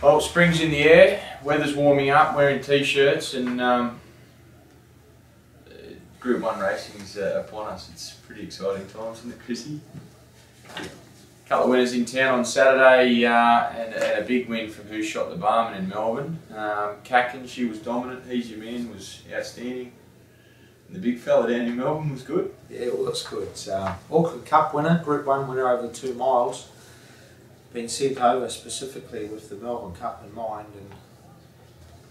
Well, spring's in the air, weather's warming up, wearing t-shirts, and Group 1 racing is upon us. It's pretty exciting times, isn't it, Chrissy? A couple of winners in town on Saturday, and a big win from Who Shot the Barman in Melbourne. Kakin, she was dominant. He's Your Man was outstanding. And the big fella down in Melbourne was good. Yeah, it was good. Auckland Cup winner, Group 1 winner over the 2 miles. Been sent over specifically with the Melbourne Cup in mind, and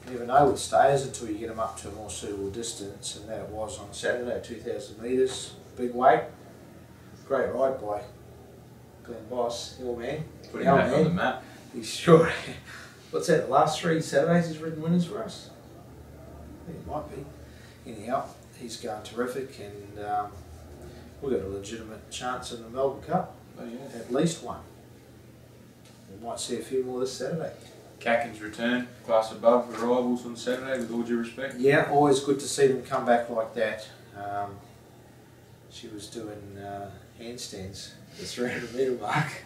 you never know with stayers until you get them up to a more suitable distance, and that was on Saturday, 2,000 metres, big weight. Great ride by Glenn Boss, your man. Put him back on the map. He's sure. What's that, the last 3 Saturdays he's ridden winners for us? I think it might be. Anyhow, he's going terrific, and we've got a legitimate chance in the Melbourne Cup. Oh, yeah. At least one. We might see a few more this Saturday. Kakin's return, class above the rivals on Saturday, with all due respect. Yeah, always good to see them come back like that. She was doing handstands at the 300 metre mark.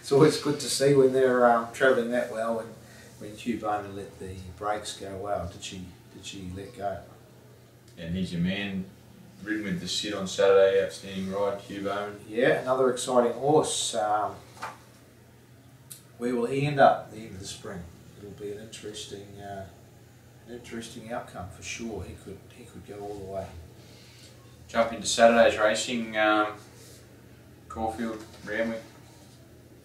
It's always good to see when they're travelling that well, and when Hugh Bowman let the brakes go. Wow, did she let go? And He's Your Man, ridden with the Sid on Saturday, outstanding ride, Hugh Bowman. Yeah, another exciting horse. Where will he end up at the end of the spring? It'll be an interesting outcome for sure. He could go all the way. Jump into Saturday's racing, Caulfield, Ramwick.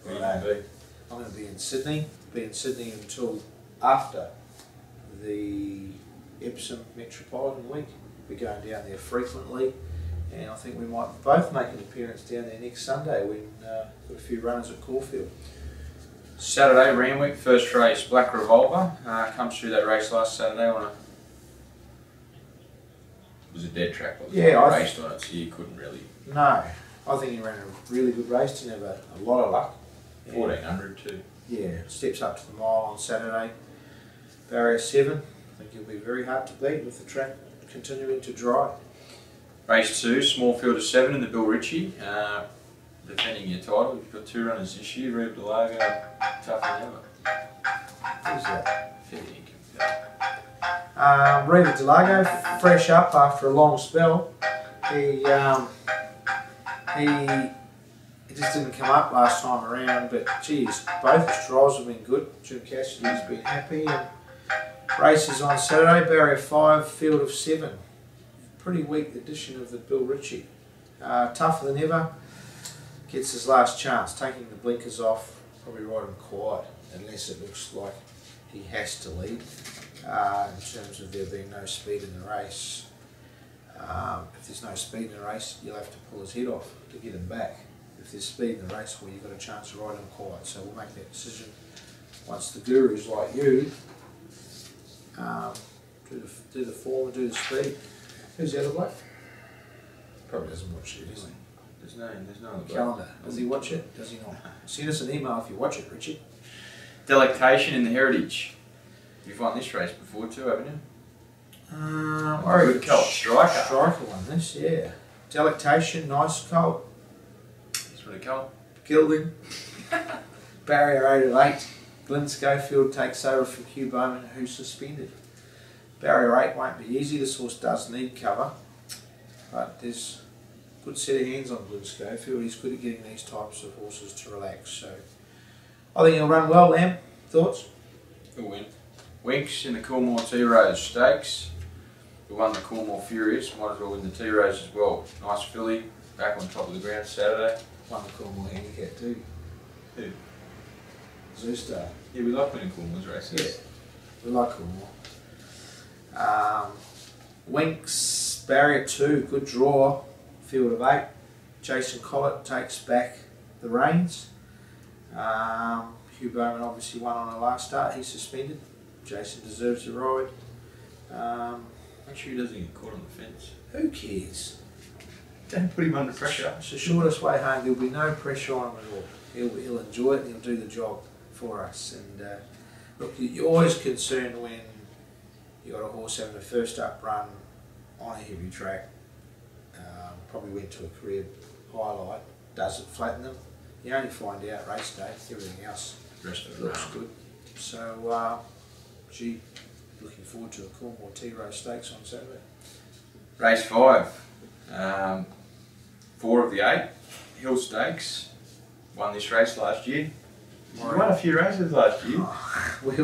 Where are you going to be? I'm going to be in Sydney. Be in Sydney until after the Epsom Metropolitan Week. We're going down there frequently, and I think we might both make an appearance down there next Sunday when got a few runners at Caulfield. Saturday, Ramwick, first race, Black Revolver, comes through that race last Saturday on it was a dead track, wasn't it? Yeah, raced on it, so you couldn't really. No, I think he ran a really good race. Didn't have a lot of luck. 1400 too. Yeah, steps up to the mile on Saturday. Barrier 7, I think he'll be very hard to beat with the track continuing to dry. Race 2, small field of 7 in the Bill Ritchie. Defending your title, you've got 2 runners this year, Reb Delago, tougher than ever. Who's that? Fair income. Reba Delago, fresh up after a long spell. He just didn't come up last time around, but geez, both his trials have been good. Jim Cassidy's been happy, and races on Saturday, Barrier 5, field of 7. Pretty weak edition of the Bill Ritchie. Tougher than ever. Gets his last chance, taking the blinkers off, probably ride him quiet, unless it looks like he has to lead, in terms of there being no speed in the race. If there's no speed in the race, you'll have to pull his head off to get him back. If there's speed in the race, well, you've got a chance to ride him quiet. So we'll make that decision once the gurus like you do the form and do the speed. Who's the other bloke? Probably doesn't watch it, does he? There's no other Calendar. Does he watch it? Does he not? Send us an email if you watch it, Richard. Delectation in the Heritage. You've won this race before too, haven't you? Good colt, striker. Striker won this, yeah. Delectation, nice colt. That's what a colt. Gilding. Barrier 8 at 8. Glenn Schofield takes over from Hugh Bowman, who's suspended. Barrier 8 won't be easy. This horse does need cover, but there's a good set of hands on Glenn Schofield. He's good at getting these types of horses to relax. So I think he'll run well, Lamb. Thoughts? He'll win. Winks in the Coolmore T-Rose Stakes. We won the Coolmore Furious, might as well win the T-Rose as well. Nice filly, back on top of the ground Saturday. Won the Coolmore handicap too. Who? Zoostar. Yeah, we like winning Coolmore's races. Yeah, we like Coolmore. Winks, Barrier 2, good draw, field of 8. Jason Collett takes back the reins. Hugh Bowman obviously won on the last start, he's suspended. Jason deserves the ride. Make sure he doesn't get caught on the fence. Who cares? Don't put him under pressure. It's the shortest way home, there'll be no pressure on him at all. He'll enjoy it and he'll do the job for us. And look, you're always concerned when you've got a horse having a first up run on a heavy track, probably went to a career highlight, does it flatten them? You only find out race day, everything else Rest of looks good. So, gee, looking forward to the Cornwall T-Row Stakes on Saturday. Race 5. 4 of the 8 Hill Stakes. Won this race last year. You won a few races last year. We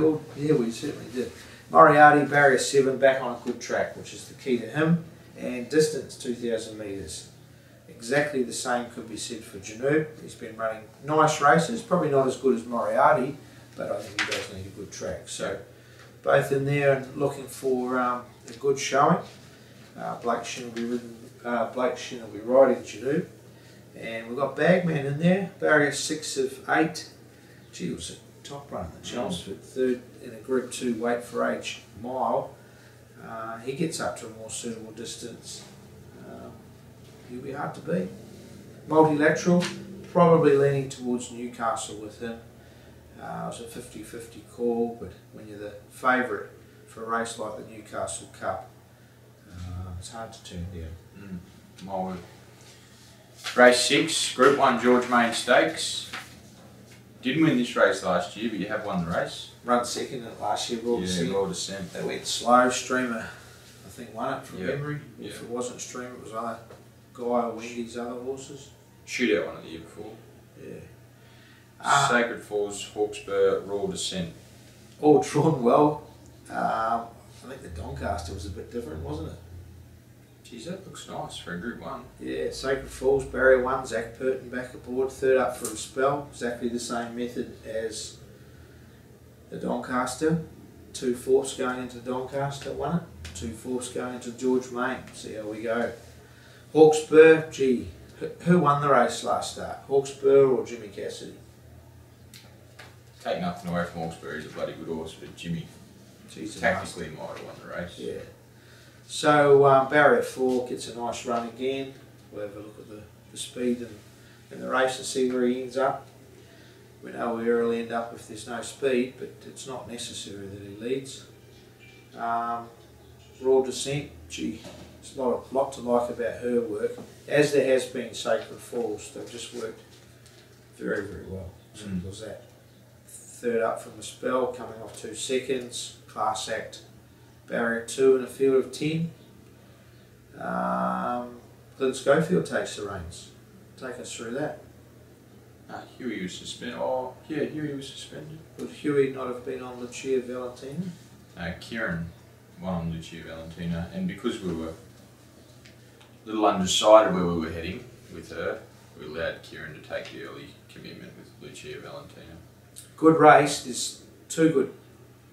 certainly did. Moriarty, barrier 7, back on a good track, which is the key to him, and distance 2,000 metres. Exactly the same could be said for Janub. He's been running nice races, probably not as good as Moriarty, but I think he does need a good track. So both in there and looking for a good showing. Blake Shin will be riding Janub. And we've got Bagman in there, barrier 6 of 8. Gee, it was a top run at Chelmsford, third in a Group 2 weight for age mile. He gets up to a more suitable distance. He'll be hard to beat. Multilateral, probably leaning towards Newcastle with him. It was a 50-50 call, but when you're the favourite for a race like the Newcastle Cup, it's hard to turn down. My word. Race 6, Group 1 George Main Stakes. Didn't win this race last year, but you have won the race. Run second in it last year, Raw Descent. Raw Descent. They went slow. Streamer, I think, won it from memory. Yep. If it wasn't Streamer, it was either Guy or Wendy's other horses. Shootout one of the year before. Yeah. Sacred Falls, Hawkesbury, Raw Descent. All drawn well. I think the Doncaster was a bit different, wasn't it? Geez, that looks nice for a Group 1. Yeah, Sacred Falls, barrier 1, Zach Purton back aboard, third up for a spell. Exactly the same method as the Doncaster. 2 fourths going into Doncaster, won it. 2 fourths going into George Main. See how we go. Hawkesbury, gee, who won the race last start? Hawkesbury or Jimmy Cassidy? Take nothing away from Hawkesbury, he's a bloody good horse, but Jimmy tactically might have won the race. Yeah. So barrier 4 gets a nice run again. We'll have a look at the speed in the race and see where he ends up. We know where he'll end up if there's no speed, but it's not necessary that he leads. Raw Descent, gee, there's a lot to like about her work, as there has been Sacred Falls. They've just worked very, very well. Simple as that. Third up from the spell, coming off 2 seconds. Class act, barrier 2 in a field of 10. Glenn Schofield takes the reins. Take us through that. Huey was suspended. Oh, yeah, Huey was suspended. Would Huey not have been on Lucia Valentina? Kieran won on Lucia Valentina, and because we were a little undecided where we were heading with her, we allowed Kieran to take the early commitment with Lucia Valentina. Good race. There's 2 good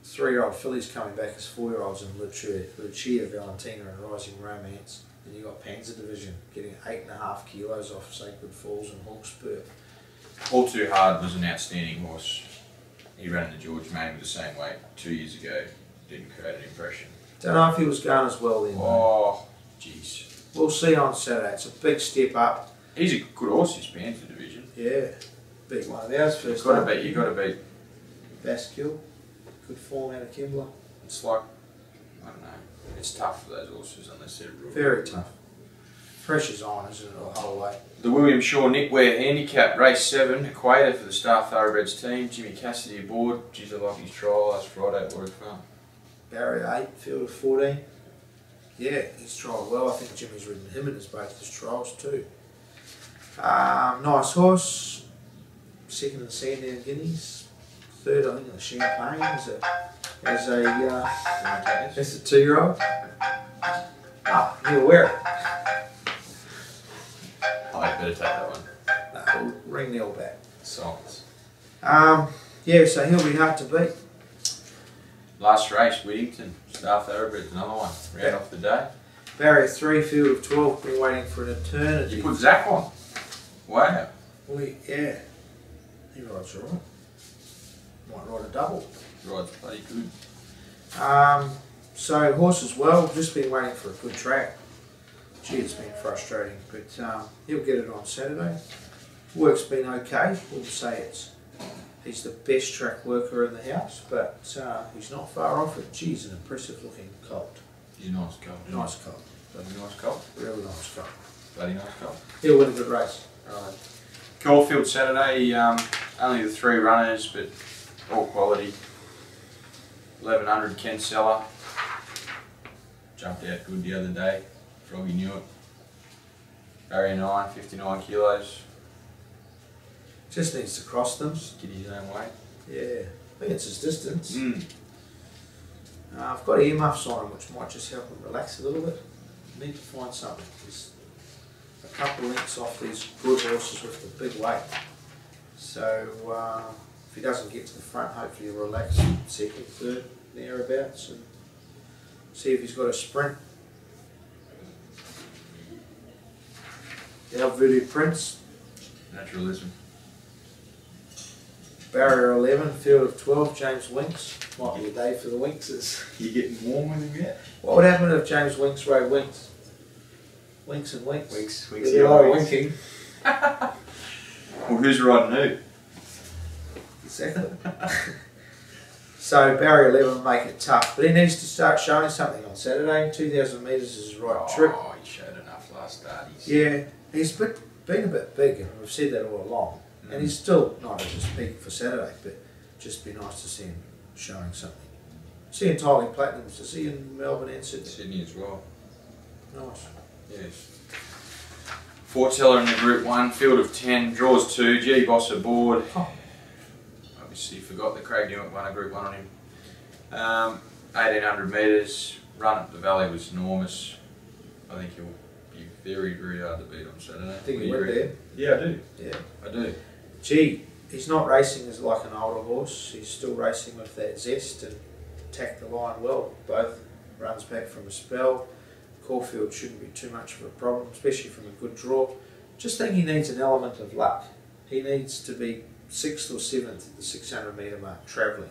3-year-old fillies coming back as 4-year-olds in Lucia Valentina and Rising Romance. Then you've got Panzer Division getting 8.5 kilos off Sacred Falls and Hawkesbury. All Too Hard was an outstanding horse. He ran in the George Main with the same weight 2 years ago. Didn't create an impression. Don't know if he was going as well then. Oh, jeez. We'll see on Saturday. It's a big step up. He's a good horse, this Panzer Division. Yeah. Beat one of ours first. You've got to beat. Bascule. Good form out of Kimbler. It's like, I don't know, it's tough for those horses unless they're real. Very tough. Pressure's on, isn't it, the whole way? The William Shaw Nick Ware Handicap, race 7, Equator for the Star Thoroughbreds team. Jimmy Cassidy aboard. Geez, I like his trial last Friday at Warwick Farm. Barrier 8, field of 14. Yeah, he's trialled well. I think Jimmy's ridden him in both his trials too. Nice horse. Second in the Sandown Guineas. Third, I think, in the Champagne as a 2-year-old. He'll wear it. I better take that one. No, we'll ring Neil back. Silence. Yeah, so he'll be hard to beat. Last race, Whittington, Star Thoroughbreds, another one. Round off the day. Barrier 3, field of 12, been waiting for an eternity. You put Zach on. Wow. Well, yeah. He rides all right. Might ride a double. Rides bloody good. So horse as well, just been waiting for a good track. Gee, it's been frustrating, but he'll get it on Saturday. Work's been okay. Wouldn't say he's the best track worker in the house, but he's not far off it. Gee, he's an impressive looking colt. He's a nice colt. Nice colt. Bloody nice colt. Really nice colt. Bloody nice colt. He'll win a good race. Right. Caulfield Saturday, only the 3 runners, but all quality. 1100 Ken Seller. Jumped out good the other day. Froggy knew it. Barrier 9, 59 kilos. Just needs to cross them. Just get his own weight. Yeah, I think it's his distance. Mm. I've got earmuffs on him, which might just help him relax a little bit. Need to find something. There's a couple of links off these good horses with the big weight. So if he doesn't get to the front, hopefully he'll relax second, third, thereabouts, and see if he's got a sprint. Our Voodoo Prince. Naturalism. Barrier 11, field of 12, James Winks. Might be a day for the Winkses. You getting warm with him yet? What would happen if James Winks rode Winks? Winks and Winks. Winks, There's a lot of winking. Well, who's riding who? Exactly. So barrier 11 will make it tough, but he needs to start showing something on Saturday. 2,000 metres is his right trip. Oh, he showed enough last start. Yeah, he's been a bit big, and we've said that all along. And he's still not at his peak for Saturday, but just be nice to see him showing something. See him tiling platinums, to see in Melbourne and Sydney. Sydney as well. Nice. Yes. Forteller in the Group 1, field of 10, draws 2, G Boss aboard. Oh. Obviously forgot that Craig Newick won a Group 1 on him. 1800 metres, run up the valley was enormous. I think he'll be very, very hard to beat on Saturday. I think he went there. Yeah, I do. Yeah. I do. Gee, he's not racing as like an older horse. He's still racing with that zest and attacked the line well. Both runs back from a spell. Caulfield shouldn't be too much of a problem, especially from a good draw. Just think he needs an element of luck. He needs to be 6th or 7th at the 600 metre mark travelling.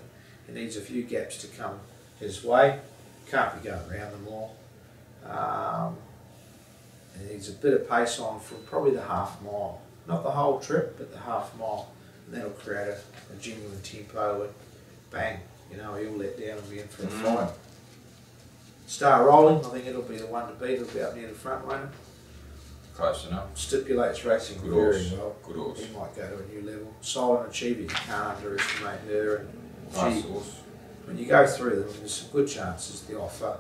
He needs a few gaps to come his way. Can't be going around them all. And he needs a bit of pace on from probably the half mile. Not the whole trip, but the half mile. And that'll create a genuine tempo and bang, you know, he'll let down and be in for a fight. Star Rolling, I think it'll be the one to beat. It'll be up near the front runner. Close enough. Stipulates racing Good very horse. well. Good horse. He might go to a new level. Solid Achiever, you can't underestimate her. And Nice she, horse. when you go through them, there's some good chances the offer.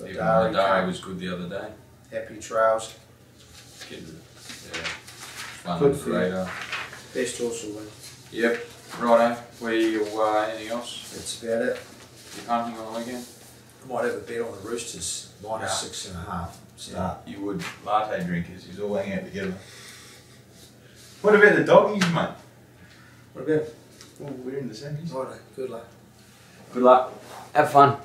Even the Dari was good the other day. Happy Trails. Yeah. Fun Good and for you. radar. Best horse will win. Yep. Righto. Anything else? That's about it. You hunting on the weekend? I might have a bet on the Roosters, minus Yeah. 6.5 start. You would. Latte drinkers, you all hang out together. What about the doggies, mate? What about it? Well, we're in the semis. Righto, good luck. Good luck. Have fun.